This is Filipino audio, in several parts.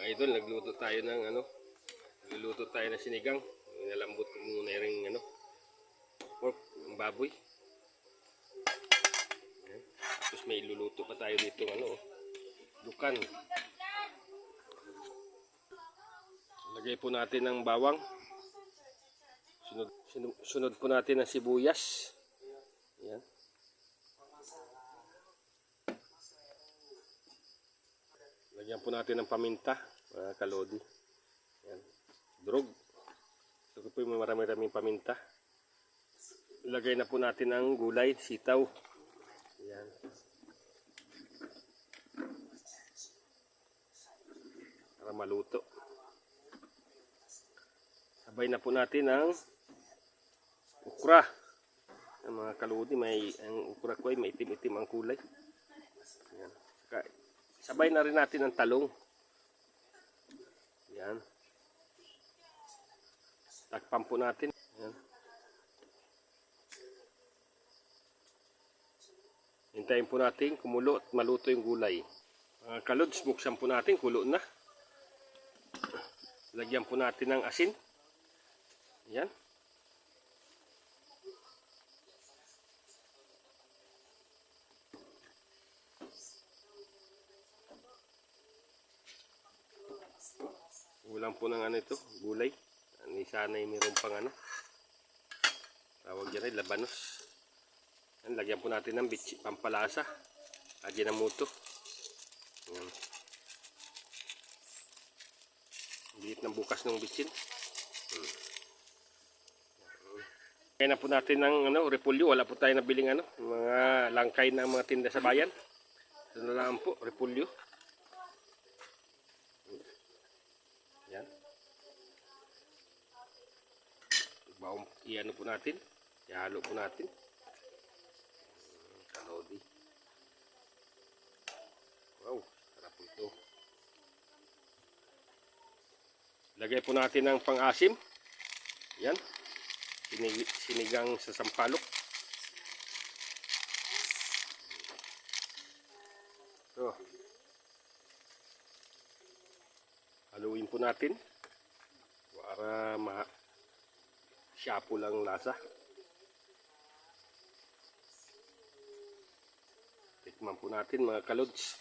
Idol, nagluto tayo ng luluto tayo ng sinigang. Nalambot ko muna yung pork, ng baboy. Ayan. Tapos may iluluto pa tayo dito dukan. Lagay po natin ng bawang. Sunod po natin ng sibuyas. Ayan. Lagyan po natin ng paminta, mga kalodi. Ayan. Drog. Ito po yung marami-raming paminta. Ilagay na po natin ang gulay, sitaw. Ayan. Para maluto. Sabay na po natin ang ukra. Ang mga kalodi, ang ukra ko ay maitim-itim ang kulay. Ayan. Sabay na rin natin ang talong. Ayan. Takpan po natin. Ayan. Hintayin po natin kumulo at maluto yung gulay. Mga kalods, buksan po natin, kulo na. Lagyan po natin ng asin. Ayan. Ulam po ng ito, gulay. Sana ay mayroon pang tawag dyan ay labanos. Yan, lagyan po natin ng bitsi, pampalasa. Ajinomoto. Yan. Liit ng bukas ng bitsin. Kaya na po natin ng repolyo. Wala po tayo nabiling mga langkay na mga tinda sa bayan. Ito na lang po, repolyo. Yan. Iano po natin. Ihalo po natin. Kalodi. Wow, sarap po ito. Lagay po natin ng pang-asim. Yan. Sinigang sa sampalok. So, haluin po natin para siyapo lang lasa. Tikman po natin mga kalods.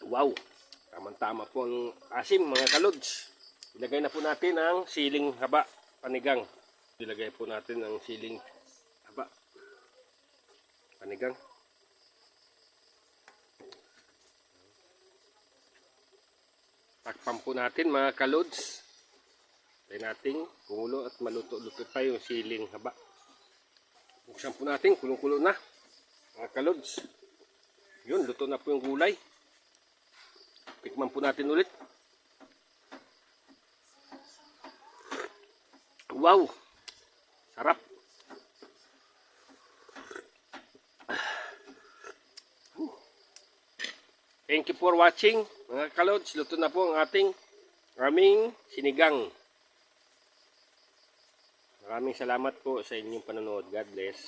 Wow! Tama-tama po ang asim mga kalods. Ilagay na po natin ang siling haba panigang. Ilagay po natin ang siling haba panigang. Takpan po natin mga kalods. Tayo natin kumulo at maluto-luto pa yung siling haba. Buksan po natin, kulong-kulo na mga kalods. Yun, luto na po yung gulay. Tikman po natin ulit. Wow! Sarap! Thank you for watching mga kalods. Luto na po ang aming sinigang. Maraming salamat po sa inyong panonood. God bless.